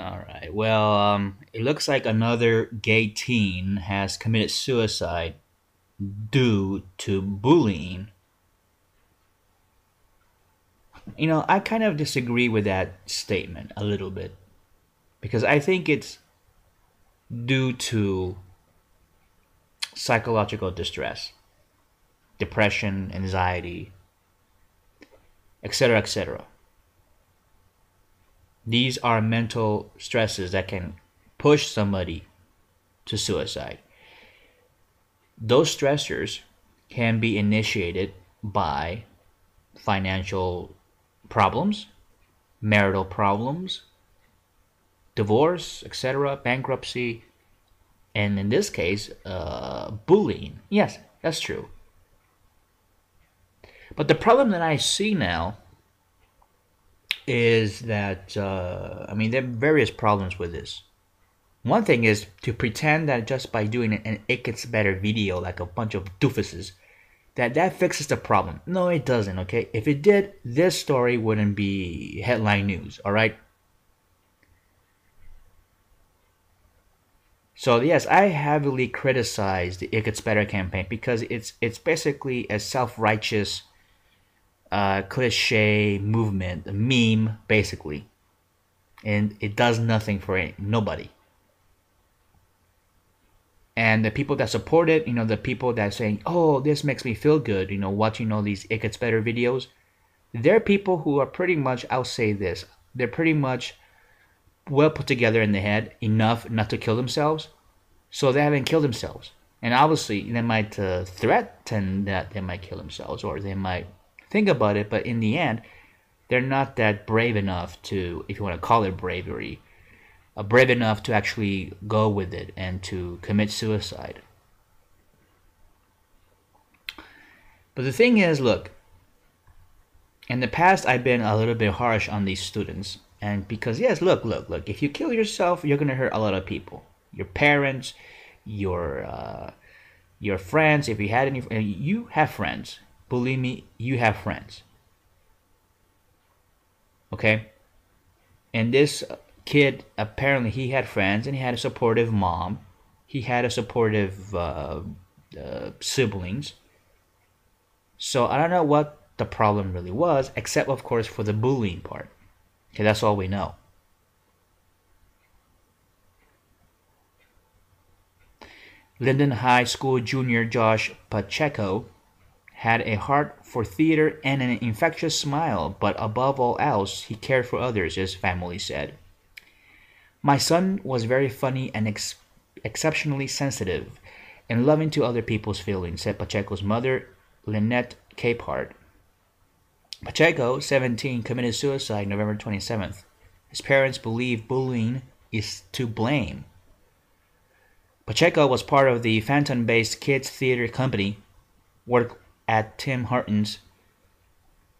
All right. Well, it looks like another gay teen has committed suicide due to bullying. I kind of disagree with that statement a little bit because I think it's due to psychological distress, depression, anxiety, etc., etc. These are mental stresses that can push somebody to suicide. Those stressors can be initiated by financial problems, marital problems, divorce, etc., bankruptcy, and in this case, bullying. Yes, that's true. But the problem that I see now is that, there are various problems with this. One thing is to pretend that just by doing an It Gets Better video like a bunch of doofuses, that fixes the problem. No, it doesn't, okay? If it did, this story wouldn't be headline news, all right? So yes, I heavily criticize the It Gets Better campaign because it's basically a self-righteous cliche movement, a meme basically, and it does nothing for nobody. And the people that support it, the people that are saying, "Oh, this makes me feel good," watching all these It Gets Better videos, they're people who are pretty much, I'll say this, they're pretty much well put together in the head enough not to kill themselves, so they haven't killed themselves. And obviously, they might threaten that they might kill themselves, or they might think about it, but in the end, they're not that brave enough to, if you want to call it bravery, brave enough to actually go with it and to commit suicide. But the thing is, look, in the past, I've been a little bit harsh on these students. And because, yes, look, if you kill yourself, you're going to hurt a lot of people. Your parents, your friends, if you had any, you have friends. Believe me, you have friends. Okay? And this kid, apparently, he had friends and he had a supportive mom. He had a supportive siblings. So I don't know what the problem really was, except, of course, for the bullying part. Okay, that's all we know. Linden High School junior Josh Pacheco had a heart for theater and an infectious smile, but above all else, he cared for others, his family said. My son was very funny and exceptionally sensitive and loving to other people's feelings, said Pacheco's mother, Lynette Capehart. Pacheco, 17, committed suicide November 27th. His parents believe bullying is to blame. Pacheco was part of the Fenton-based kids theater company, worked at Tim Hortons,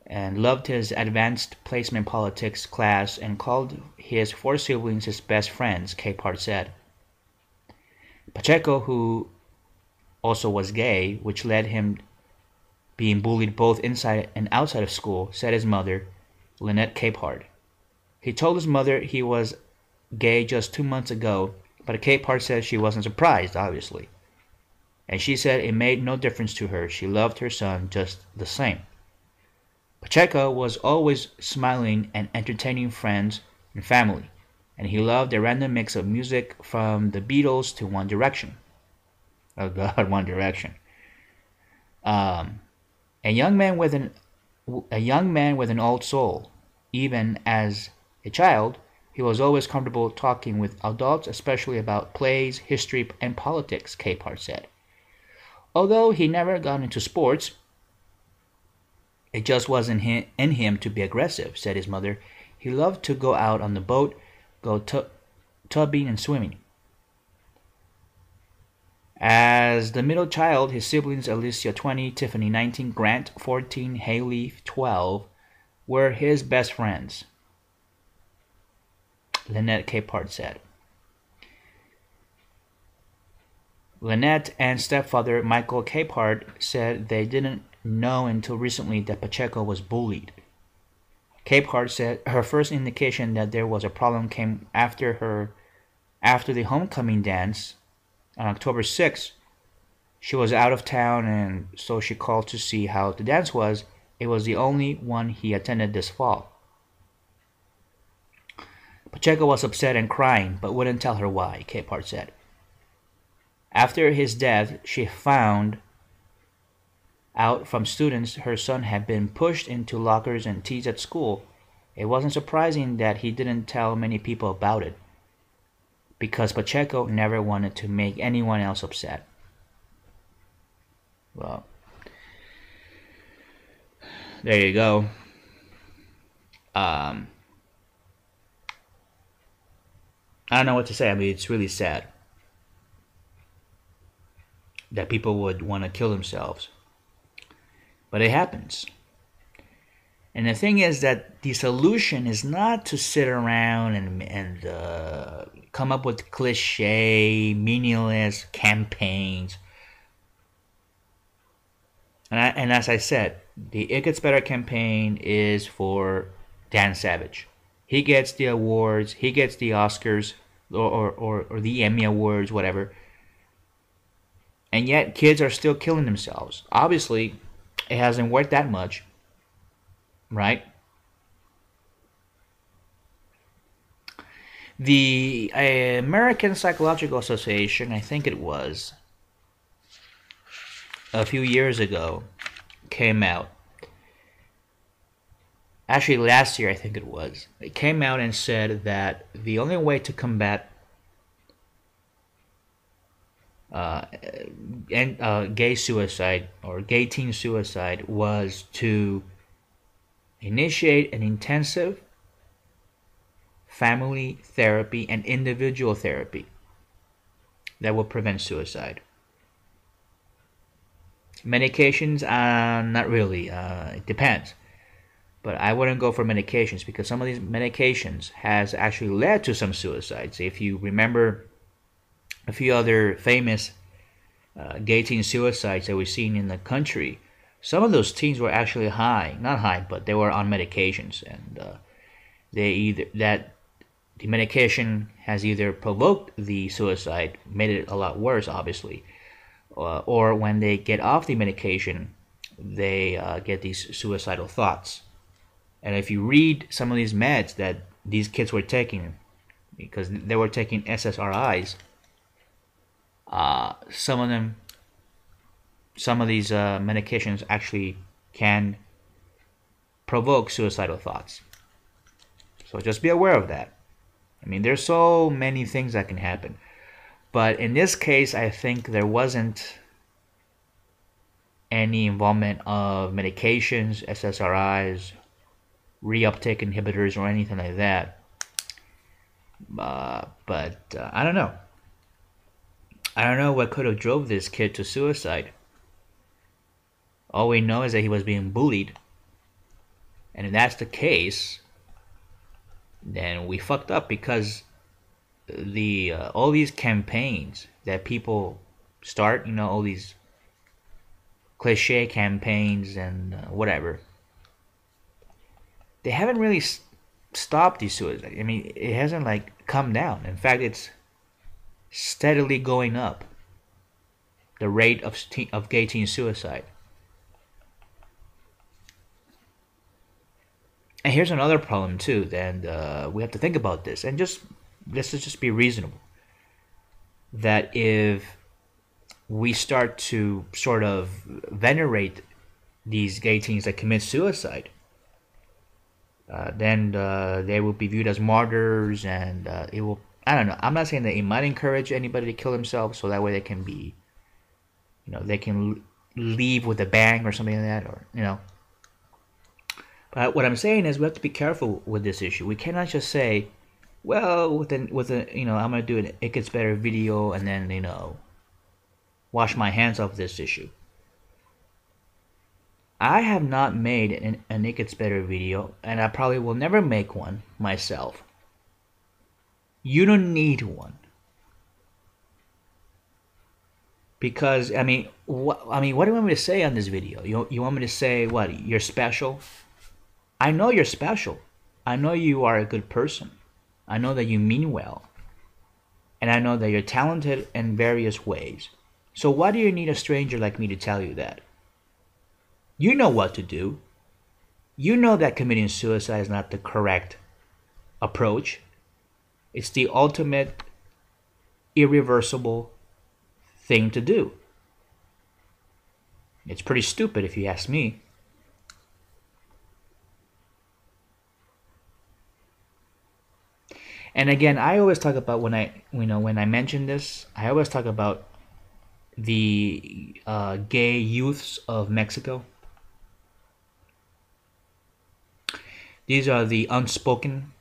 and loved his advanced placement politics class and called his four siblings his best friends, Capehart said. Pacheco, who also was gay, which led him being bullied both inside and outside of school, said his mother, Lynette Capehart. He told his mother he was gay just 2 months ago, but Capehart said she wasn't surprised, obviously. And she said it made no difference to her. She loved her son just the same. Pacheco was always smiling and entertaining friends and family, and he loved a random mix of music from the Beatles to One Direction. Oh God, One Direction. A young man with an old soul. Even as a child, he was always comfortable talking with adults, especially about plays, history, and politics, Capehart said. Although he never got into sports, it just wasn't in him to be aggressive, said his mother. He loved to go out on the boat, go tubbing and swimming. As the middle child, his siblings Alicia 20, Tiffany 19, Grant 14, Haley 12 were his best friends, Lynette Capehart said. Lynette and stepfather Michael Capehart said they didn't know until recently that Pacheco was bullied. Capehart said her first indication that there was a problem came after the homecoming dance on October 6th. She was out of town, and so she called to see how the dance was. It was the only one he attended this fall. Pacheco was upset and crying, but wouldn't tell her why, Capehart said. After his death, she found out from students her son had been pushed into lockers and teased at school. It wasn't surprising that he didn't tell many people about it, because Pacheco never wanted to make anyone else upset. Well, there you go. I don't know what to say. I mean, it's really sad that people would want to kill themselves. But it happens. And the thing is that the solution is not to sit around and come up with cliche, meaningless campaigns. And as I said, the It Gets Better campaign is for Dan Savage. He gets the awards, he gets the Oscars, or the Emmy Awards, whatever. And yet kids are still killing themselves. Obviously, it hasn't worked that much, right? The American Psychological Association, I think it was, a few years ago, came out. Actually, last year, I think it was. It came out and said that the only way to combat gay suicide or gay teen suicide was to initiate an intensive family therapy and individual therapy that will prevent suicide. Medications, not really. It depends. But I wouldn't go for medications because some of these medications has actually led to some suicides. If you remember a few other famous gay teen suicides that we've seen in the country, some of those teens were actually not high, but they were on medications, and the medication has either provoked the suicide, made it a lot worse, obviously, or when they get off the medication, they get these suicidal thoughts. And if you read some of these meds that these kids were taking, because they were taking SSRIs, some of these medications actually can provoke suicidal thoughts. So just be aware of that. I mean, there's so many things that can happen. But in this case, I think there wasn't any involvement of medications, SSRIs, reuptake inhibitors, or anything like that. But I don't know. I don't know what could have drove this kid to suicide. All we know is that he was being bullied. And if that's the case, then we fucked up, because all these campaigns that people start, all these cliche campaigns and whatever, they haven't really stopped these suicides. I mean, it hasn't come down. In fact, it's steadily going up, the rate of gay teen suicide. And here's another problem too, and we have to think about this, and let's just be reasonable. That if we start to sort of venerate these gay teens that commit suicide, then they will be viewed as martyrs, and it will, I don't know, I'm not saying that it might encourage anybody to kill themselves, so that way they can be, they can leave with a bang or something like that, or, But what I'm saying is we have to be careful with this issue. We cannot just say, well, with a I'm going to do an It Gets Better video and then, wash my hands off this issue. I have not made an It Gets Better video, and I probably will never make one myself. You don't need one. Because, what do you want me to say on this video? You want me to say, what, you're special? I know you're special. I know you are a good person. I know that you mean well. And I know that you're talented in various ways. So why do you need a stranger like me to tell you that? You know what to do. You know that committing suicide is not the correct approach. It's the ultimate irreversible thing to do. It's pretty stupid if you ask me. And again, I always talk about when I mention this, I always talk about the gay youths of Mexico. These are the unspoken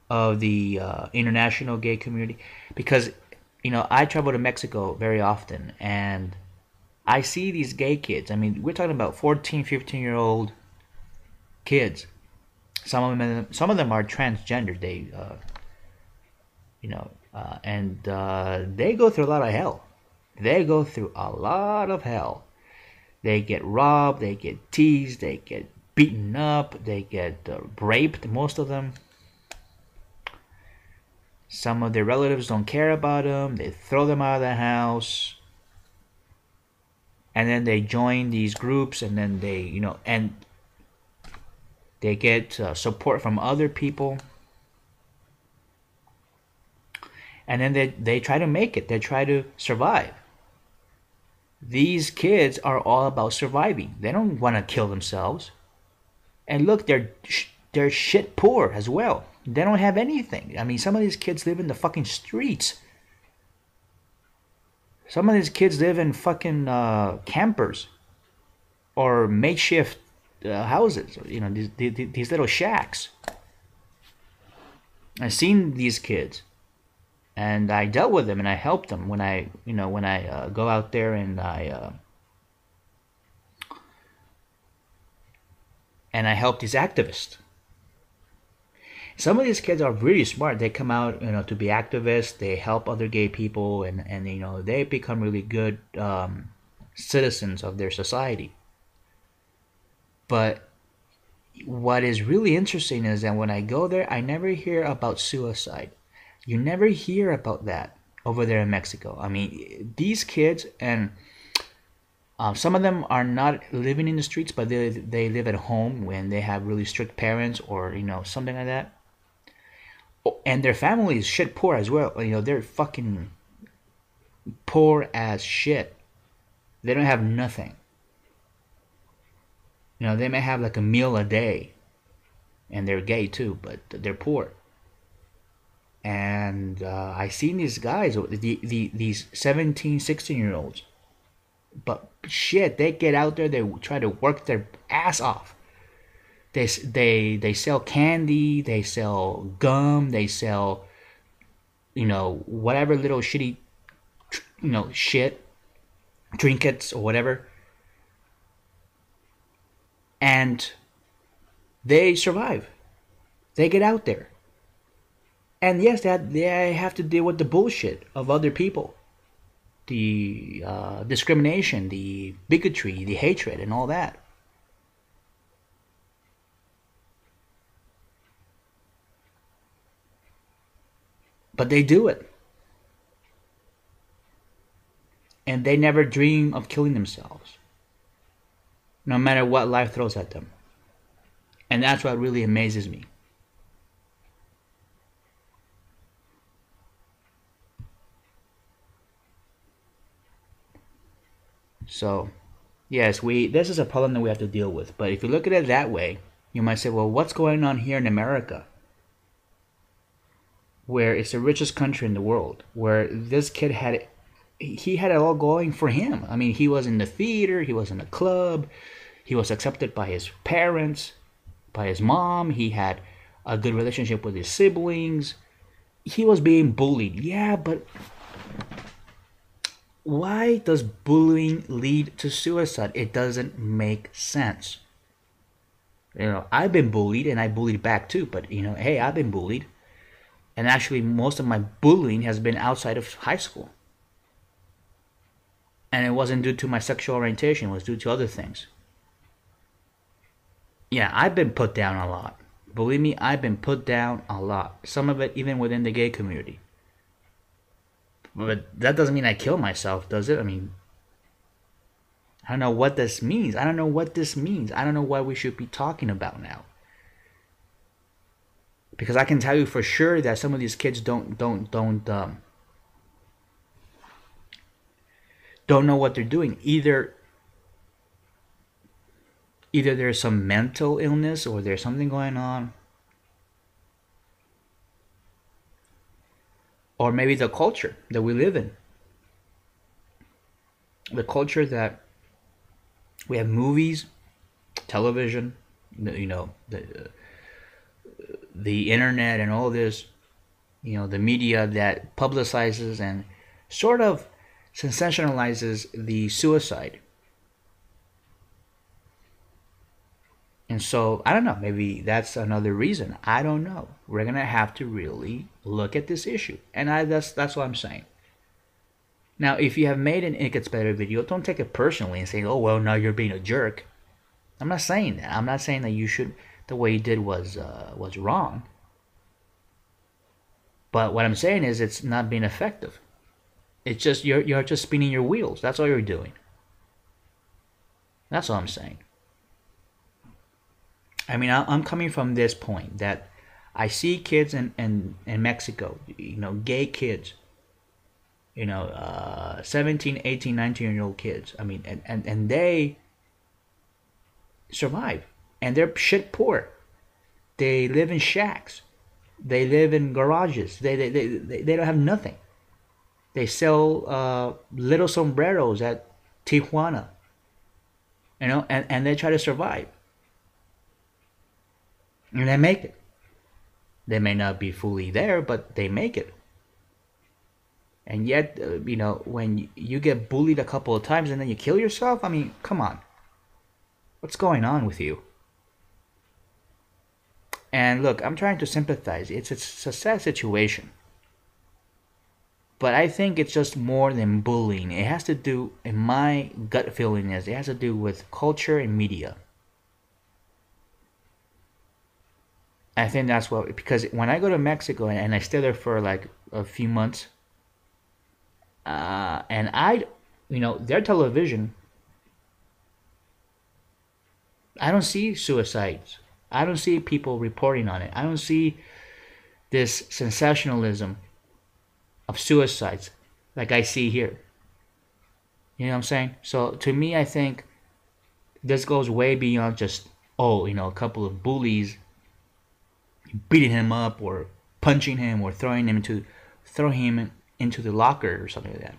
of the international gay community, because I travel to Mexico very often, and I see these gay kids. I mean, we're talking about 14, 15-year-old kids. Some of them are transgender. They and they go through a lot of hell. They go through a lot of hell. They get robbed, they get teased, they get beaten up, they get raped, most of them. Some of their relatives don't care about them, they throw them out of the house. And then they join these groups, and then and they get support from other people. And then they try to make it, they try to survive. These kids are all about surviving. They don't want to kill themselves. And look, they're shit poor as well. They don't have anything. I mean, some of these kids live in the fucking streets. Some of these kids live in fucking campers or makeshift houses. These little shacks. I've seen these kids, and I dealt with them and I helped them when I go out there and I help these activists. Some of these kids are really smart. They come out, to be activists. They help other gay people, and they become really good citizens of their society. But what is really interesting is that when I go there, I never hear about suicide. You never hear about that over there in Mexico. I mean, these kids, and some of them are not living in the streets, but they live at home when they have really strict parents or something like that. And their family is shit poor as well. They're fucking poor as shit. They don't have nothing. They may have like a meal a day, and they're gay too, but they're poor. And I seen these guys, these 17, 16-year-olds. But shit, they get out there, they try to work their ass off. They sell candy, they sell gum, they sell, whatever little shitty, shit, trinkets or whatever. And they survive. They get out there. And yes, they have to deal with the bullshit of other people. The discrimination, the bigotry, the hatred, and all that. But they do it. And they never dream of killing themselves, no matter what life throws at them. And that's what really amazes me. So, yes, this is a problem that we have to deal with. But if you look at it that way, you might say, well, what's going on here in America? Where it's the richest country in the world, where this kid had it all going for him. I mean, he was in the theater, he was in a club, he was accepted by his parents, by his mom, he had a good relationship with his siblings. He was being bullied. Yeah, but why does bullying lead to suicide? It doesn't make sense. I've been bullied and I bullied back too, but hey, I've been bullied. And actually, most of my bullying has been outside of high school. And it wasn't due to my sexual orientation, it was due to other things. Yeah, I've been put down a lot. Believe me, I've been put down a lot. Some of it even within the gay community. But that doesn't mean I kill myself, does it? I mean, I don't know what this means. I don't know what this means. I don't know what we should be talking about now. Because I can tell you for sure that some of these kids don't know what they're doing. Either there's some mental illness or there's something going on, or maybe the culture that we live in, the culture that we have movies, television, the internet and all this, the media that publicizes and sort of sensationalizes the suicide. And so, I don't know, maybe that's another reason. I don't know. We're going to have to really look at this issue. And that's what I'm saying. Now, if you have made an It Gets Better video, don't take it personally and say, oh, well, now you're being a jerk. I'm not saying that. I'm not saying that you should, the way you did was wrong. But what I'm saying is it's not being effective. It's just, you're just spinning your wheels. That's all you're doing. That's all I'm saying. I mean, I'm coming from this point that I see kids in Mexico, gay kids, 17, 18, 19-year-old kids. I mean, and they survive. And they're shit poor. They live in shacks. They live in garages. They don't have nothing. They sell little sombreros at Tijuana, and they try to survive. And they make it. They may not be fully there, but they make it. And yet, when you get bullied a couple of times and then you kill yourself, I mean, come on. What's going on with you? And look, I'm trying to sympathize. It's a sad situation. But I think it's just more than bullying. It has to do, in my gut feeling is, it has to do with culture and media. I think that's what, because when I go to Mexico and I stay there for like a few months, and their television, I don't see suicides. I don't see people reporting on it. I don't see this sensationalism of suicides like I see here. You know what I'm saying? So to me, I think this goes way beyond just, a couple of bullies beating him up or punching him or throwing him into the locker or something like that.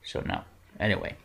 So no. Anyway.